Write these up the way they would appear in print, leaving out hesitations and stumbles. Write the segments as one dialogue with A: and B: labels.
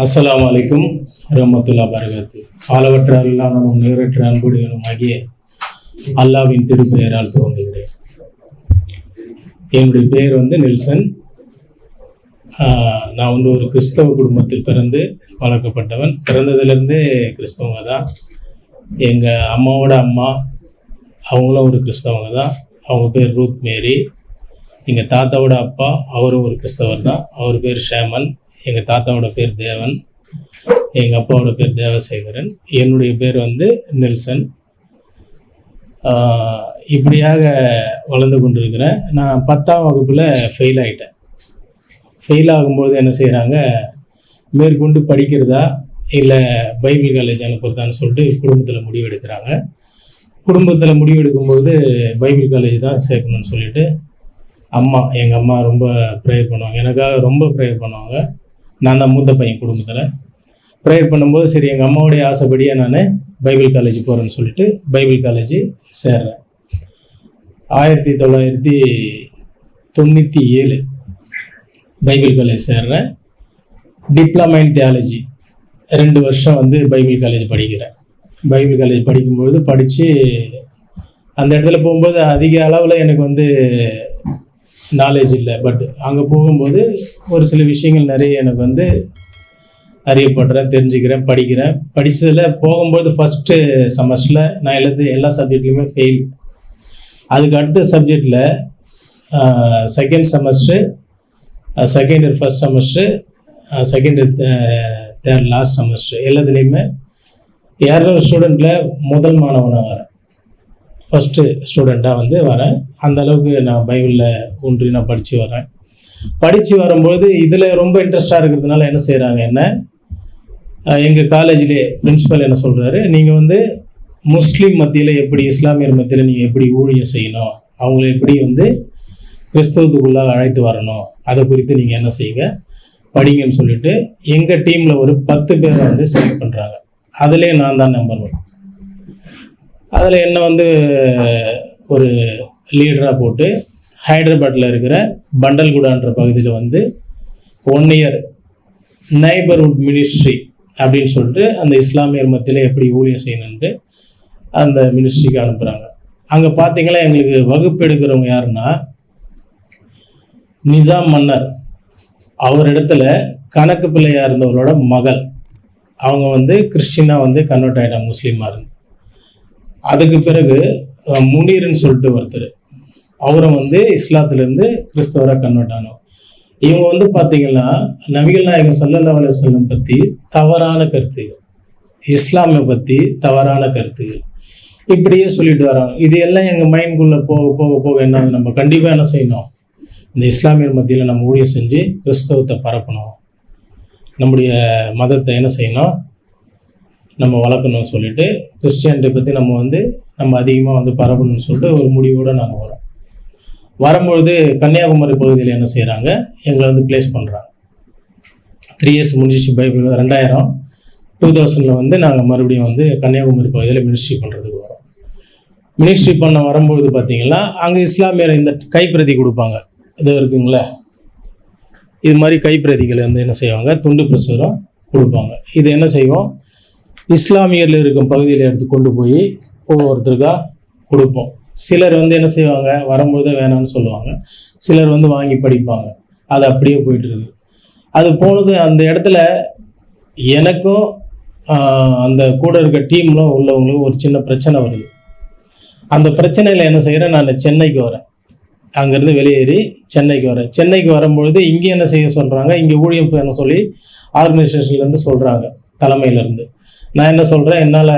A: அஸ்ஸலாமு அலைக்கும் ரஹ்மத்துல்லாஹி பரகாத்து. ஆளவற்ற அல்லாஹ்வும் நிகரற்ற அன்புடையவனும் ஆகிய அல்லாஹ்வின் திருப்பெயரால் துவங்குகிறேன். என்னுடைய பெயர் நெல்சன். நான் ஒரு கிறிஸ்தவ குடும்பத்தில் பிறந்து வளர்க்கப்பட்டவன். பிறந்ததுலேருந்தே கிறிஸ்தவங்க தான். எங்கள் அம்மாவோட அம்மா அவங்களும் ஒரு கிறிஸ்தவங்க தான். அவங்க பேர் ரூத் மேரி. எங்கள் தாத்தாவோட அப்பா அவரும் ஒரு கிறிஸ்தவர் தான். அவர் பேர் ஷேமன். எங்கள் தாத்தாவோட பேர் தேவன். எங்கள் அப்பாவோட பேர் தேவசேகரன். என்னுடைய பேர் நெல்சன். இப்படியாக வளர்ந்து கொண்டிருக்கிறேன். நான் 10ஆம் வகுப்பில் ஃபெயில் ஆகிட்டேன். ஃபெயில் ஆகும்போது என்ன செய்கிறாங்க, மேற்கொண்டு படிக்கிறதா இல்லை பைபிள் காலேஜ் அனுப்புறதான்னு சொல்லிட்டு குடும்பத்தில் முடிவெடுக்கிறாங்க. குடும்பத்தில் முடிவெடுக்கும்போது பைபிள் காலேஜ் தான் சேர்க்கணும்னு சொல்லிட்டு எங்கள் அம்மா ரொம்ப ப்ரேயர் பண்ணுவாங்க. எனக்காக ரொம்ப ப்ரேயர் பண்ணுவாங்க. நான் தான் மூத்த பையன் குடும்பத்தில். ப்ரேயர் பண்ணும்போது சரி, எங்கள் அம்மாவுடைய ஆசைப்படியே நான் பைபிள் காலேஜ் போகிறேன்னு சொல்லிட்டு பைபிள் காலேஜ் சேர்றேன். 1997 பைபிள் காலேஜ் சேர்றேன். டிப்ளமா இன் தியாலஜி 2 வருஷம் பைபிள் காலேஜ் படிக்கிறேன். பைபிள் காலேஜ் படிக்கும்போது படித்து அந்த இடத்துல போகும்போது அதிக அளவில் எனக்கு நாலேஜ் இல்லை. பட் அங்கே போகும்போது ஒரு சில விஷயங்கள் நிறைய எனக்கு அறியப்படுறேன், தெரிஞ்சுக்கிறேன், படிக்கிறேன். படித்ததில் போகும்போது ஃபஸ்ட்டு செமஸ்டரில் நான் எல்லா சப்ஜெக்ட்லேயுமே ஃபெயில். அதுக்கு அடுத்த சப்ஜெக்டில் second semester, second year first semester, second year third last semester எல்லாத்துலேயுமே 200 ஸ்டூடெண்ட்டில் முதல் மாணவனாக வரேன். ஃபஸ்ட்டு ஸ்டூடெண்ட்டாக வரேன். அந்த அளவுக்கு நான் பைபிளில் ஒன்றி நான் படித்து வரேன். படித்து வரும்போது இதில் ரொம்ப இன்ட்ரெஸ்டாக இருக்கிறதுனால என்ன செய்கிறாங்க, எங்கள் காலேஜிலே பிரின்ஸிபல் என்ன சொல்கிறாரு, நீங்கள் முஸ்லீம் மத்தியில் எப்படி, இஸ்லாமியர் மத்தியில் நீங்கள் எப்படி ஊழியம் செய்யணும், அவங்கள எப்படி கிறிஸ்தவத்துக்குள்ளாக அழைத்து வரணும், அதை குறித்து நீங்கள் என்ன செய்யுங்க, படிங்கன்னு சொல்லிட்டு எங்கள் டீமில் ஒரு 10 பேரை செலக்ட் பண்ணுறாங்க. அதிலே நான் தான் நம்பர் 1. அதில் என்ன ஒரு லீடராக போட்டு ஹைதராபாத்தில் இருக்கிற பண்டல்குடான்ற பகுதியில் 1 இயர் நைபர்ஹுட் மினிஸ்ட்ரி அப்படின்னு சொல்லிட்டு அந்த இஸ்லாமியர் மத்தியில் எப்படி ஊழியம் செய்யணுன்ட்டு அந்த மினிஸ்ட்ரிக்கு அனுப்புகிறாங்க. அங்கே பார்த்தீங்கன்னா எங்களுக்கு வகுப்பு எடுக்கிறவங்க யாருன்னா, நிசாம் மன்னர் அவர் இடத்துல கணக்கு பிள்ளையாக இருந்தவரோட மகள். அவங்க கிறிஸ்டினாக கன்வெர்ட் ஆகிட்டாங்க, முஸ்லீமாக இருந்து. அதுக்கு பிறகு முனீர்னு சொல்லிட்டு ஒருத்தர், அவரும் இஸ்லாத்துலேருந்து கிறிஸ்தவராக கன்வெர்ட் ஆனோம். இவங்க பார்த்தீங்கன்னா நபிகள் நாயகம் ஸல்லல்லாஹு அலைஹி வஸல்லம் பற்றி தவறான கருத்துகள், இஸ்லாமை பற்றி தவறான கருத்துகள் இப்படியே சொல்லிட்டு வராங்க. இது எல்லாம் எங்கள் மைண்டுக்குள்ளே போக போக போக என்ன, நம்ம கண்டிப்பாக என்ன செய்யணும், இந்த இஸ்லாமியர் மத்தியில் நம்ம ஊழியம் செஞ்சு கிறிஸ்தவத்தை பரப்பணும், நம்முடைய மதத்தை என்ன செய்யணும், நம்ம வளர்க்கணும்னு சொல்லிட்டு கிறிஸ்டியானிட்டி பற்றி நம்ம அதிகமாக பரப்பணும்னு சொல்லிட்டு ஒரு முடிவோடு நாங்கள் வரோம். வரும்பொழுது கன்னியாகுமரி பகுதியில் என்ன செய்கிறாங்க, எங்களை ப்ளேஸ் பண்ணுறாங்க. 3 இயர்ஸ் முடிஞ்சிச்சு. பைபிள் 2000 நாங்கள் மறுபடியும் கன்னியாகுமரி பகுதியில் மினிஸ்ட்ரி பண்ணுறதுக்கு வரோம். மினிஸ்ட்ரி பண்ண வரும்பொழுது பார்த்தீங்கன்னா அங்கே இஸ்லாமியர் இந்த கைப்பிரதி கொடுப்பாங்க. இது இருக்குங்களே, இது மாதிரி கைப்பிரதிகளை என்ன செய்வாங்க, துண்டு பிரசுரம் கொடுப்பாங்க. இது என்ன செய்வோம், இஸ்லாமியரில் இருக்கும் பகுதியில் எடுத்து கொண்டு போய் ஒவ்வொருத்தருக்காக கொடுப்போம். சிலர் என்ன செய்வாங்க, வரும்போது வேணாம்னு சொல்லுவாங்க. சிலர் வாங்கி படிப்பாங்க. அது அப்படியே போயிட்டு இருக்கு. அது போனது அந்த இடத்துல எனக்கும் அந்த கூட இருக்க டீம்ல உள்ளவங்களுக்கும் ஒரு சின்ன பிரச்சனை வருது. அந்த பிரச்சனையில் என்ன செய்கிறேன், நான் சென்னைக்கு வரேன். அங்கேருந்து வெளியேறி சென்னைக்கு வரேன். சென்னைக்கு வரும்பொழுது இங்கே என்ன செய்ய சொல்கிறாங்க, இங்கே ஊழியம் என்ன சொல்லி ஆர்கனைசேஷன்லேருந்து சொல்கிறாங்க, தலைமையிலேருந்து. நான் என்ன சொல்கிறேன், என்னால்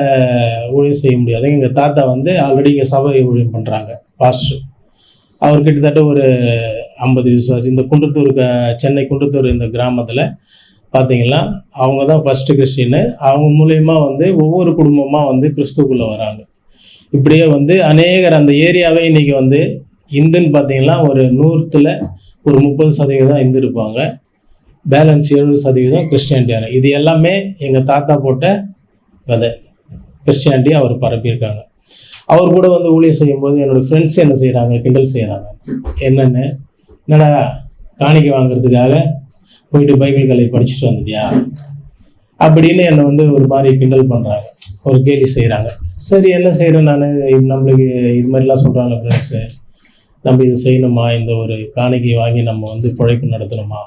A: ஊழியம் செய்ய முடியாது. எங்கள் தாத்தா ஆல்ரெடி இங்கே சபை ஊழியம் பண்ணுறாங்க, பாஸ்டர். அவர் கிட்டத்தட்ட ஒரு 50 விசுவாசி. இந்த குன்றத்தூர், சென்னை குன்றத்தூர் இந்த கிராமத்தில் பார்த்தீங்கன்னா அவங்க தான் ஃபஸ்ட்டு கிறிஸ்டின்னு. அவங்க மூலயமா ஒவ்வொரு குடும்பமாக கிறிஸ்துக்குள்ளே வராங்க. இப்படியே அநேகர் அந்த ஏரியாவே இன்றைக்கி இந்துன்னு பார்த்தீங்கன்னா ஒரு 100ல் ஒரு 30% இந்து இருப்பாங்க. பேலன்ஸ் 70% கிறிஸ்டியானிட்டியான. இது எல்லாமே எங்கள் தாத்தா போட்ட விதை. கிறிஸ்டியானிட்டி அவர் பரப்பியிருக்காங்க. அவர் கூட ஊழியம் செய்யும்போது என்னோடய ஃப்ரெண்ட்ஸ் என்ன செய்கிறாங்க, கிண்டல் செய்கிறாங்க. என்னடா காணிக்கை வாங்குறதுக்காக போயிட்டு பைபிள் காலேஜ் படிச்சுட்டு வந்துட்டியா, அப்படின்னு என்னை வந்து ஒரு மாதிரி கிண்டல் பண்ணுறாங்க, ஒரு கேலி செய்கிறாங்க. சரி என்ன செய்கிறேன் நான், நம்மளுக்கு இது மாதிரிலாம் சொல்கிறாங்க ஃப்ரெண்ட்ஸு, நம்ம இது செய்யணுமா, இந்த ஒரு காணிக்கை வாங்கி நம்ம வந்து பிழைப்பு நடத்தணுமா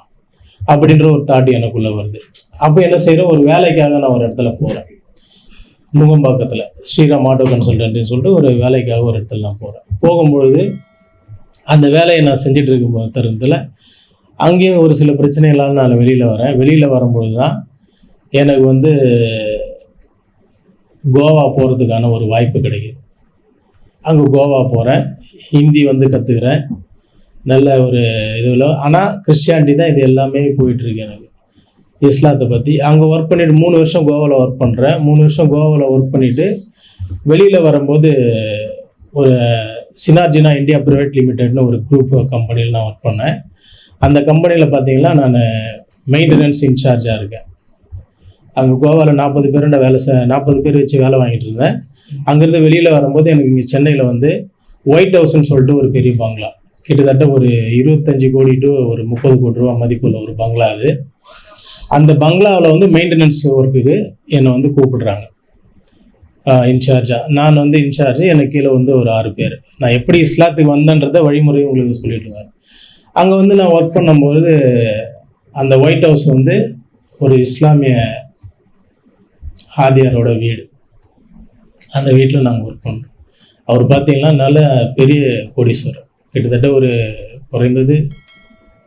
A: அப்படின்ற ஒரு தாட் எனக்குள்ளே வருது. அப்போ என்ன செய்கிறேன், ஒரு வேலைக்காக நான் ஒரு இடத்துல போகிறேன், நுங்கம்பாக்கத்தில் ஸ்ரீராம் ஆட்டோ கன்சல்டன்ட்னு சொல்லிட்டு ஒரு வேலைக்காக ஒரு இடத்துல நான் போகிறேன். போகும்பொழுது அந்த வேலையை நான் செஞ்சுட்டு இருக்கும் தருணத்தில் அங்கேயும் ஒரு சில பிரச்சனைகளால் நான் வெளியில் வரேன். வெளியில் வரும்பொழுது தான் எனக்கு வந்து கோவா போகிறதுக்கான ஒரு வாய்ப்பு கிடைக்குது. அங்கே கோவா போகிறேன், ஹிந்தி வந்து கற்றுக்கிறேன், நல்ல ஒரு இதில். ஆனால் கிறிஸ்டியானிட்டி தான் இது எல்லாமே போயிட்டுருக்கு எனக்கு, இஸ்லாத்தை பற்றி. அங்கே ஒர்க் பண்ணிவிட்டு 3 வருஷம் கோவாவில் ஒர்க் பண்ணுறேன். 3 வருஷம் கோவாவில் ஒர்க் பண்ணிவிட்டு வெளியில் வரும்போது ஒரு சினார்ஜினா இந்தியா ப்ரைவேட் லிமிடெட்னு ஒரு குரூப் கம்பெனியில் நான் ஒர்க் பண்ணேன். அந்த கம்பெனியில் பார்த்தீங்கன்னா நான் மெயின்டெனன்ஸ் இன்சார்ஜாக இருக்கேன். அங்கே கோவாவில் 40 பேரோட 40 பேர் வச்சு வேலை வாங்கிட்டு இருந்தேன். அங்கேருந்து வெளியில் வரும்போது எனக்கு இங்கே சென்னையில் வந்து ஒயிட் ஹவுஸ்ன்னு சொல்லிட்டு ஒரு பெரிய பங்களா, கிட்டத்தட்ட ஒரு 25 கோடி டு ஒரு 30 கோடி ரூபா மதிப்புள்ள ஒரு பங்களா அது. அந்த பங்களாவில் வந்து மெயின்டெனன்ஸ் ஒர்க்குக்கு என்னை வந்து கூப்பிடுறாங்க இன்சார்ஜாக. நான் வந்து இன்சார்ஜ், எனக்கு கீழே வந்து ஒரு 6 பேர். நான் எப்படி இஸ்லாத்துக்கு வந்தேன்றதை வழிமுறையை உங்களுக்கு சொல்லிட்டு வரேன். அங்கே வந்து நான் ஒர்க் பண்ணும்போது அந்த ஒயிட் ஹவுஸ் வந்து ஒரு இஸ்லாமிய ஹாதியாரோட வீடு. அந்த வீட்டில் நாங்கள் ஒர்க் பண்ணுறோம். அவர் பார்த்தீங்கன்னா நல்ல பெரிய கோடீஸ்வரர், கிட்டத்தட்ட ஒரு குறைந்தது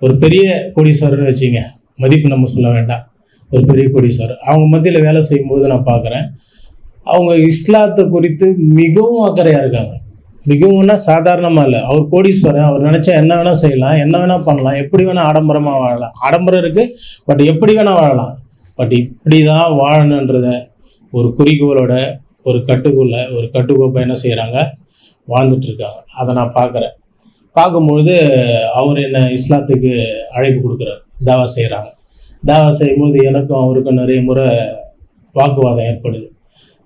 A: ஒரு பெரிய கோடீஸ்வரர்னு வச்சுங்க, மதிப்பு நம்ம சொல்ல வேண்டாம், ஒரு பெரிய கோடீஸ்வரர். அவங்க மத்தியில் வேலை செய்யும்போது நான் பார்க்குறேன், அவங்க இஸ்லாத்தை குறித்து மிகவும் அக்கறையாக இருக்காங்க. மிகவும்னா சாதாரணமாக இல்லை. அவர் கோடீஸ்வரன், அவர் நினச்சா என்ன வேணால் செய்யலாம், என்ன வேணால் பண்ணலாம், எப்படி வேணால் ஆடம்பரமாக வாழலாம். ஆடம்பரம் இருக்குது, பட் எப்படி வேணால் வாழலாம். பட் இப்படி தான் வாழணுன்றத ஒரு குறிக்கோளோட ஒரு கட்டுக்குள்ள ஒரு கட்டுக்கோப்பை என்ன செய்கிறாங்க, வாழ்ந்துட்டுருக்காங்க. அதை நான் பார்க்குறேன். பார்க்கும்பொழுது அவர் என்னை இஸ்லாத்துக்கு அழைப்பு கொடுக்குறாரு, தாவா செய்கிறாங்க. தாவா செய்யும்போது எனக்கும் அவருக்கும் நிறைய முறை வாக்குவாதம் ஏற்படுது.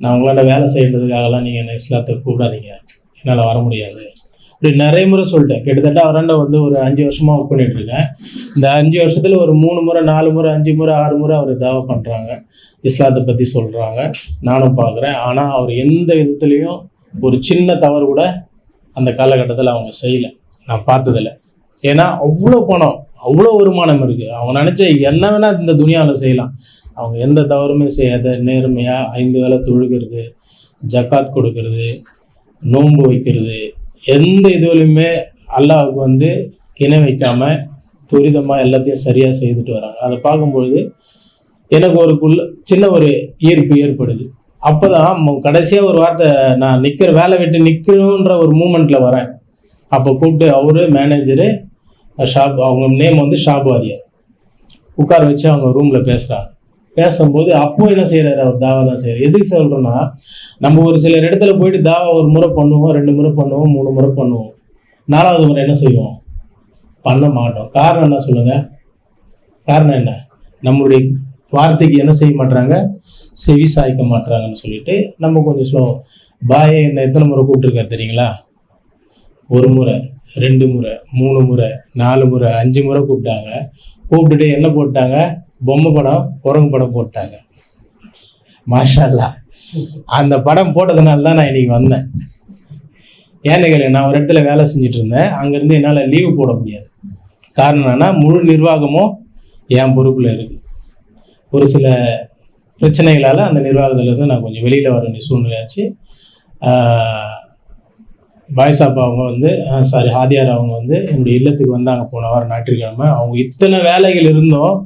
A: நான் உங்களாண்ட வேலை செய்யறதுக்காகலாம் நீங்கள் என்னை இஸ்லாத்துக்கு கூப்பிடாதீங்க, என்னால் வர முடியாது இப்படி நிறைய முறை சொல்லிட்டேன். கிட்டத்தட்ட அவராண்ட வந்து ஒரு 5 வருஷமாக ஒர்க் பண்ணிகிட்ருக்கேன். இந்த 5 வருஷத்தில் ஒரு 3 முறை 4 முறை 5 முறை 6 முறை அவர் தாவா பண்ணுறாங்க, இஸ்லாத்தை பற்றி சொல்கிறாங்க, நானும் பார்க்குறேன். ஆனால் அவர் எந்த விதத்துலேயும் ஒரு சின்ன தவறு கூட அந்த காலகட்டத்தில் அவங்க செய்யலை, நான் பார்த்ததில்ல. ஏன்னா அவ்வளோ பணம், அவ்வளோ வருமானம் இருக்குது. அவங்க நினச்ச என்ன வேணால் இந்த துனியாவில் செய்யலாம். அவங்க எந்த தவறுமே செய்யாத நேர்மையாக 5 வேளை தொழுகிறது, ஜக்காத் கொடுக்கறது, நோன்பு வைக்கிறது, எந்த இதுலையுமே அல்லாஹ்வுக்கு வந்து இணை வைக்காமல் துரிதமாக எல்லாத்தையும் சரியாக செய்துட்டு வராங்க. அதை பார்க்கும்பொழுது எனக்கு ஒரு சின்ன ஒரு ஈர்ப்பு ஏற்படுது. அப்போ தான் கடைசியாக ஒரு வார்த்தை, நான் வேலை விட்டு நிற்கணுன்ற ஒரு மூமெண்ட்டில் வரேன். அப்போ கூப்பிட்டு அவரு மேனேஜரு அவங்க நேம் வந்து ஷாபாதியார் உட்கார வச்சு அவங்க ரூமில் பேசுகிறாங்க. பேசும்போது அப்போ என்ன செய்கிறாரு, அவர் தாவா தான் செய்கிறார். எதுக்கு சொல்கிறோன்னா, நம்ம ஒரு சிலர் இடத்துல போயிட்டு தாவா ஒரு முறை பண்ணுவோம், 2 முறை பண்ணுவோம், 3 முறை பண்ணுவோம், 4வது முறை என்ன செய்வோம், பண்ண மாட்டோம். காரணம் என்ன சொல்லுங்கள்? காரணம் என்ன? நம்மளுடைய வார்த்தைக்கு என்ன செய்ய மாட்டாங்க, செவி சாய்க்க மாட்டாங்கன்னு சொல்லிட்டு நம்ம கொஞ்சம் ஸ்லோ. பாயை என்ன எத்தனை முறை கூப்பிட்டுருக்காரு தெரியுங்களா? 1 முறை, 2 முறை, 3 முறை, 4 முறை, 5 முறை கூப்பிட்டாங்க. கூப்பிட்டுட்டு என்ன போட்டாங்க, பொம்மை படம், குரங்கு படம் போட்டாங்க. மாஷா அல்லாஹ். அந்த படம் போட்டதுனால தான் நான் இன்னைக்கு வந்தேன். ஏன்னு கேளுங்க, நான் ஒரு இடத்துல வேலை செஞ்சுட்டு இருந்தேன். அங்கேருந்து என்னால் லீவு போட முடியாது. காரணம் என்னன்னா, முழு நிர்வாகமும் என் பொறுப்பில் இருக்குது. ஒரு சில பிரச்சனைகளால் அந்த நிர்வாகத்திலேருந்து நான் கொஞ்சம் வெளியில் வர வேண்டிய சூழ்நிலையாச்சு. பாய்சாப்பா அவங்க வந்து ஹாதியார் அவங்க வந்து என்னுடைய இல்லத்துக்கு வந்தாங்க போன வாரம் ஞாயிற்றுக்கிழமை. அவங்க இத்தனை வேலைகள் இருந்தோம்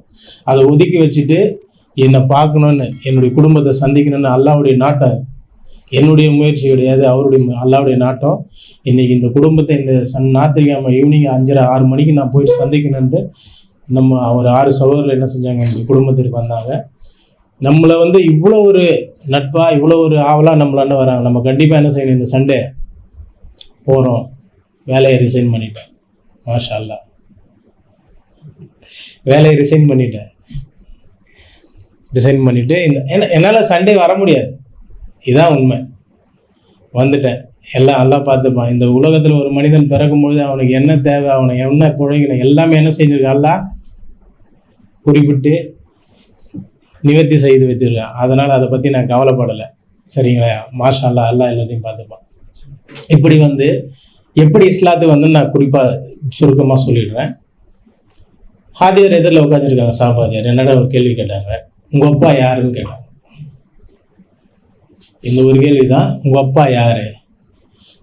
A: அதை ஒதுக்கி வச்சுட்டு என்னை பார்க்கணுன்னு, என்னுடைய குடும்பத்தை சந்திக்கணும்னு அல்லாவுடைய நாட்டம், என்னுடைய முயற்சி கிடையாது, அவருடைய அல்லாவுடைய நாட்டம். இன்றைக்கி இந்த குடும்பத்தை இந்த ஞாயிற்றுக்கிழமை ஈவினிங் 5:30-6 மணிக்கு நான் போயிட்டு சந்திக்கணுன்ட்டு நம்ம ஒரு 6 சகோதரர்கள் என்ன செஞ்சாங்க, என்னுடைய குடும்பத்திற்கு வந்தாங்க. நம்மளை வந்து இவ்வளோ ஒரு நட்பாக, இவ்வளோ ஒரு ஆவலாக நம்மளாண்ட வராங்க. நம்ம கண்டிப்பாக என்ன செய்யணும், இந்த சண்டே போகிறோம், வேலையை ரிசைன் பண்ணிட்டேன். மாஷா அல்லாஹ், வேலையை ரிசைன் பண்ணிட்டேன். ரிசைன் பண்ணிவிட்டு என்னால் சண்டே வர முடியாது, இதுதான் உண்மை. வந்துட்டேன். எல்லாம் அல்லாஹ் பார்த்துப்பான். இந்த உலகத்தில் ஒரு மனிதன் பிறக்கும்பொழுது அவனுக்கு என்ன தேவை, அவனை என்ன பிழைக்கணும், எல்லாமே என்ன செஞ்சிருக்க அல்லாஹ் குறிப்பிட்டு நிவர்த்தி செய்து வைத்திருக்கேன். அதனால் அதை பற்றி நான் கவலைப்படலை. சரிங்களா? மாஷா அல்லா, அல்லா எல்லாத்தையும் பார்த்துப்பான். இப்படி வந்து எப்படி இஸ்லாத்துக்கு வந்து நான் குறிப்பாக சுருக்கமாக சொல்லிடுறேன். ஹாதியார் எதிரில் உட்காந்துருக்காங்க. சாபாதியார் என்னடா ஒரு கேள்வி கேட்டாங்க. உங்கள் அப்பா யாருன்னு கேட்டாங்க. இந்த ஒரு கேள்வி தான். உங்கள் அப்பா யாரு?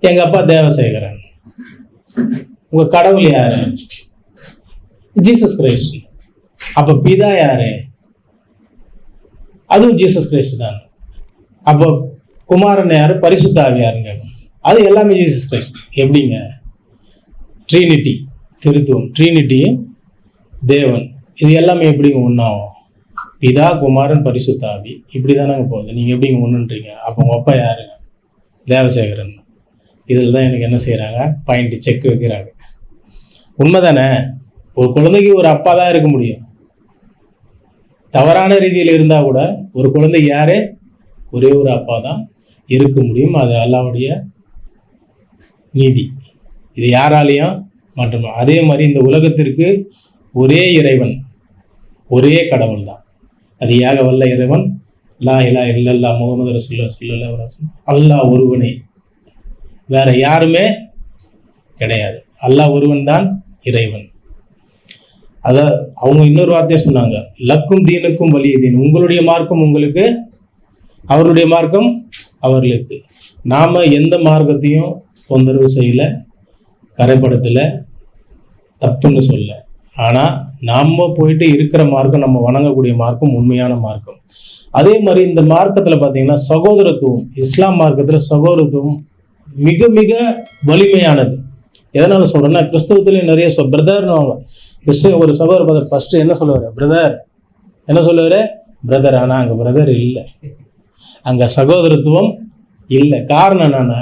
A: எங்கள் அப்பா தேவசேகரன். உங்கள் கடவுள் யாரு? Jesus Christ. அப்போ பிதா யாரு? அதுவும் ஜீசஸ் கிரைஸ்ட் தான். அப்போ குமாரன் யாரு? பரிசுத்த ஆவி யாருன்னு கேட்கணும். அது எல்லாமே ஜீசஸ் கிரைஸ்ட். எப்படிங்க? ட்ரினிட்டி, திருத்துவம், ட்ரினிட்டியும் தேவன், இது எல்லாமே எப்படிங்க ஒன்றாகும்? பிதா, குமாரன், பரிசுத்த ஆவி, இப்படி தானங்க போகுது. நீங்கள் எப்படிங்க ஒன்றுன்றீங்க? அப்போ உங்கள் அப்பா யாருங்க? தேவசேகரன். இதில் தான் எனக்கு என்ன செய்கிறாங்க? பாயிண்ட் செக் வைக்கிறாங்க. உண்மை தானே? ஒரு குழந்தைக்கு ஒரு அப்பா தான் இருக்க முடியும். தவறான ரீதியில் இருந்தால் கூட ஒரு குழந்தை யாரு? ஒரே ஒரு அப்பா தான் இருக்க முடியும். அது அல்லாஹ்வுடைய நீதி. இது யாராலையும் மாற்றம். அதே மாதிரி இந்த உலகத்திற்கு ஒரே இறைவன், ஒரே கடவுள் தான். அது யாக வல்ல இறைவன். லா இலாஹ இல்லல்லாஹ் முஹம்மது ரசூலுல்லாஹ் ஸல்லல்லாஹு அலைஹி வஸல்லம். அல்லாஹ் ஒருவனே, வேற யாருமே கிடையாது. அல்லாஹ் ஒருவன் தான் இறைவன். அத அவங்க இன்னொரு வார்த்தையை சொன்னாங்க, லக்கும் தீனுக்கும் வலிய தீன். உங்களுடைய மார்க்கம் உங்களுக்கு, அவருடைய மார்க்கம் அவர்களுக்கு. நாம எந்த மார்க்கத்தையும் தொந்தரவு செய்யல, கரைப்படுத்தல, தப்புன்னு சொல்ல. ஆனால் நம்ம போயிட்டு இருக்கிற மார்க்கம், நம்ம வணங்கக்கூடிய மார்க்கம் உண்மையான மார்க்கம். அதே மாதிரி இந்த மார்க்கத்தில் பார்த்தீங்கன்னா சகோதரத்துவம், இஸ்லாம் மார்க்கத்தில் சகோதரத்துவம் மிக மிக வலிமையானது. எதனால சொல்கிறேன்னா, கிறிஸ்தவத்துலேயும் நிறைய பிரதர்னு வாங்க. ஒரு சகோதரர் ஃபஸ்ட்டு என்ன சொல்லுவார்? பிரதர். என்ன சொல்லுவார்? பிரதர். ஆனால் அங்கே பிரதர் இல்லை, அங்கே சகோதரத்துவம் இல்லை. காரணம் என்னன்னா,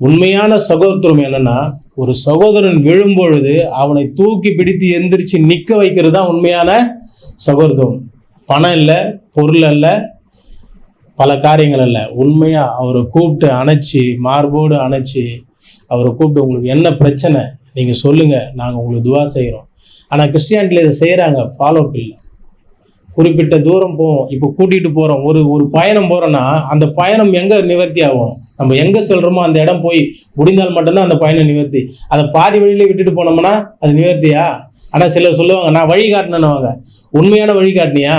A: உண்மையான சகோதரத்துவம் என்னன்னா, ஒரு சகோதரன் விழும்பொழுது அவனை தூக்கி பிடித்து எந்திரிச்சு நிற்க வைக்கிறது தான் உண்மையான சகோதரத்துவம். பணம் இல்லை, பொருள் அல்ல, பல காரியங்கள் அல்ல. உண்மையாக அவரை கூப்பிட்டு அணைச்சி, மார்போடு அணைச்சி அவரை கூப்பிட்டு, உங்களுக்கு என்ன பிரச்சனை நீங்கள் சொல்லுங்கள், நாங்கள் உங்களுக்கு துவா செய்கிறோம். ஆனால் கிறிஸ்டியானிட்டியில் இதை செய்கிறாங்க, ஃபாலோஅப் இல்லை. குறிப்பிட்ட தூரம் போவோம். இப்போ கூட்டிகிட்டு போகிறோம், ஒரு பயணம் போகிறோன்னா அந்த பயணம் எங்கே நிவர்த்தி ஆகும்? நம்ம எங்கே சொல்கிறோமோ அந்த இடம் போய் முடிந்தால் மட்டும்தான் அந்த பயணம் நிவர்த்தி. அதை பாதி வழியிலே விட்டுட்டு போனோம்னா அது நிவர்த்தியா? ஆனால் சிலர் சொல்லுவாங்க, நான் வழி காட்டினேன்னுவாங்க. உண்மையான வழி காட்டினியா?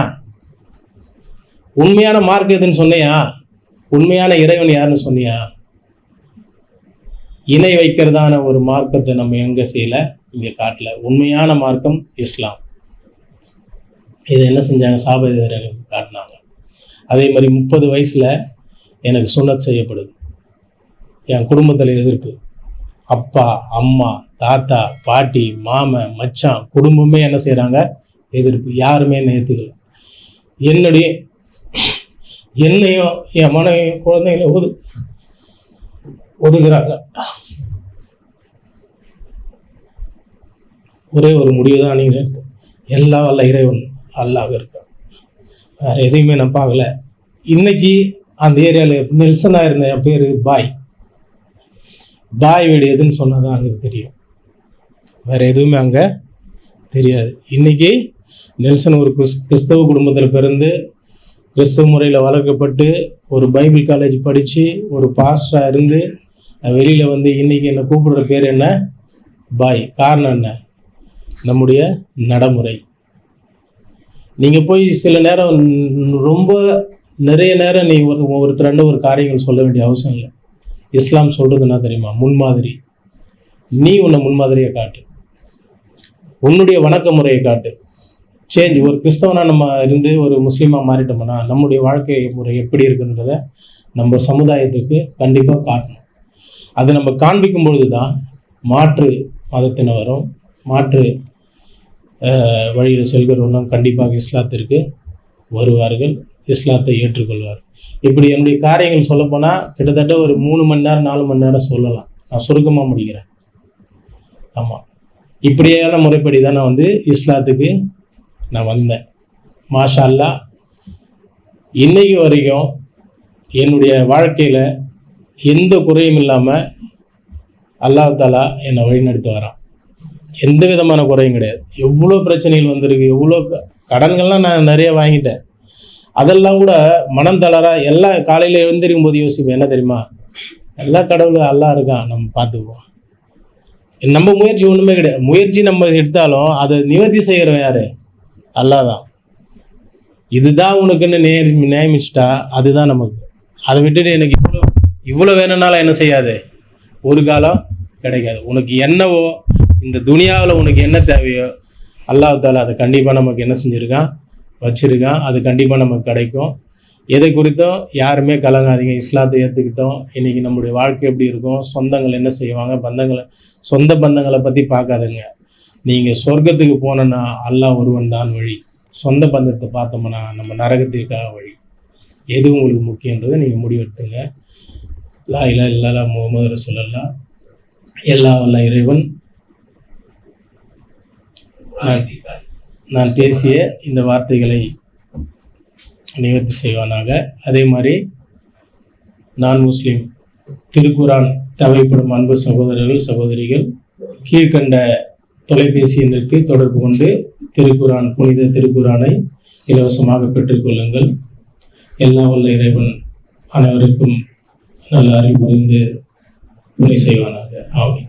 A: உண்மையான மார்க் எதுன்னு சொன்னியா? உண்மையான இறைவன் யாருன்னு சொன்னியா? இணை வைக்கிறதான ஒரு மார்க்கத்தை நம்ம எங்கே செய்யலை, இங்கே காட்டல. உண்மையான மார்க்கம் இஸ்லாம். இதை என்ன செஞ்சாங்க? சாபாதியார் எனக்கு காட்டினாங்க. அதே மாதிரி 30 வயசில் எனக்கு சுன்னத் செய்யப்படுது. என் குடும்பத்தில் எதிர்ப்பு. அப்பா, அம்மா, தாத்தா, பாட்டி, மாமன், மச்சான், குடும்பமே என்ன செய்கிறாங்க? எதிர்ப்பு. யாருமே என்ன ஏற்றுக்கல. என்னையும் என் மனைவியும் குழந்தைங்கள ஒதுக்குறாங்க. ஒரே ஒரு முடிவு தான் நீங்கள் எடுத்து, எல்லா வல்ல இறைவன் அல்லாஹ் இருக்கான், வேறு எதையுமே நான் பார்க்கல. இன்னைக்கு அந்த ஏரியாவில் நெல்சனாக இருந்த என் பேர் பாய் வீடு எதுன்னு சொன்னால் தான் அங்கே தெரியும், வேறு எதுவுமே அங்கே தெரியாது. இன்றைக்கி நெல்சன் ஒரு கிறிஸ்தவ குடும்பத்தில் பிறந்து கிறிஸ்தவ முறையில் வளர்க்கப்பட்டு ஒரு பைபிள் காலேஜ் படித்து ஒரு பாஸ்டராக இருந்து வெளியில் வந்து இன்றைக்கி என்னை கூப்பிடுற பேர் என்ன? பாய். காரணம் என்ன? நம்முடைய நடைமுறை. நீங்கள் போய் சில நேரம் ரொம்ப நிறைய நேரம் நீ ஒருத்தர் ஒரு காரியங்கள் சொல்ல வேண்டிய அவசியம் இல்லை. இஸ்லாம் சொல்கிறதுனா தெரியுமா? முன்மாதிரி. நீ உன்னை முன்மாதிரியை காட்டு, உன்னுடைய வணக்க முறையை காட்டு. சேஞ்ச். ஒரு கிறிஸ்தவனாக நம்ம இருந்து ஒரு முஸ்லீமாக மாறிட்டோம்னா நம்முடைய வாழ்க்கை முறை எப்படி இருக்குன்றத நம்ம சமுதாயத்துக்கு கண்டிப்பாக காட்டணும். அதை நம்ம காண்பிக்கும் பொழுது தான் மாற்று மதத்தினரும் மாற்று வழியில் செல்கிறவர்களும் கண்டிப்பாக இஸ்லாத்திற்கு வருவார்கள், இஸ்லாத்தை ஏற்றுக்கொள்வார். இப்படி என்னுடைய காரியங்கள் சொல்லப்போனால் கிட்டத்தட்ட ஒரு 3 மணி நேரம் 4 மணி நேரம் சொல்லலாம். நான் சுருக்கமாக முடிக்கிறேன். ஆமாம், இப்படியான முறைப்படி தான் நான் வந்து இஸ்லாத்துக்கு நான் வந்தேன். மாஷா அல்லாஹ். இன்னைக்கு வரைக்கும் என்னுடைய வாழ்க்கையில் எந்த குறையும் இல்லாமல் அல்லாஹ் தாலா என்னை வழிநடத்தி வரான். எந்த விதமான குறையும் கிடையாது. எவ்வளோ பிரச்சனைகள் வந்திருக்கு, எவ்வளோ கடன்கள்லாம் நான் நிறைய வாங்கிட்டேன். அதெல்லாம் கூட மனம் தளரா எல்லாம் காலையில் எழுந்திருக்கும் போது யோசிப்போம், என்ன தெரியுமா, எல்லா கடவுளும் அல்லா இருக்கான், நம்ம பார்த்துக்குவோம். நம்ம முயற்சி ஒன்றுமே கிடையாது. முயற்சி நம்ம எடுத்தாலும் அதை நிவர்த்தி செய்கிறவன் யார்? அல்லா தான். இதுதான் உனக்குன்னு நியமிச்சிட்டா அதுதான் நமக்கு. அதை விட்டுட்டு எனக்கு இவ்வளோ வேணும்னாலும் என்ன செய்யாது, ஒரு காலம் கிடைக்காது. உனக்கு என்னவோ இந்த துனியாவில் உனக்கு என்ன தேவையோ அல்லாஹ் அதை கண்டிப்பாக நமக்கு என்ன செஞ்சுருக்கான், வச்சுருக்கான். அது கண்டிப்பாக நமக்கு கிடைக்கும். எதை குறித்தும் யாருமே கலங்காதீங்க. இஸ்லாத்தை ஏற்றுக்கிட்டோம், இன்றைக்கி நம்முடைய வாழ்க்கை எப்படி இருக்கும், சொந்தங்கள் என்ன செய்வாங்க, சொந்த பந்தங்களை பற்றி பார்க்காதுங்க. நீங்கள் சொர்க்கத்துக்கு போனோன்னா அல்லாஹ் ஒருவன் தான் வழி. சொந்த பந்தத்தை பார்த்தோம்னா நம்ம நரகத்திற்காக வழி. எது உங்களுக்கு முக்கியன்றதை நீங்கள் முடிவெடுத்துங்க. லா இலாஹ இல்லல்லாஹ் முஹம்மது ரசூலுல்லாஹ். எல்லாம் வல்ல இறைவன் நான் பேசிய இந்த வார்த்தைகளை நிவர்த்தி செய்வானாக. அதே மாதிரி நான் முஸ்லீம் திருக்குரான் தேவைப்படும் அன்பு சகோதரர்கள் சகோதரிகள் கீழ்கண்ட தொலைபேசி எண்ணிற்கு தொடர்பு கொண்டு திருக்குரான், புனித திருக்குரானை இலவசமாக பெற்றுக்கொள்ளுங்கள். எல்லாம் வல்ல இறைவன் அனைவருக்கும் நல்ல அருள் புரிந்து துணை செய்வானாக. ஆமென்.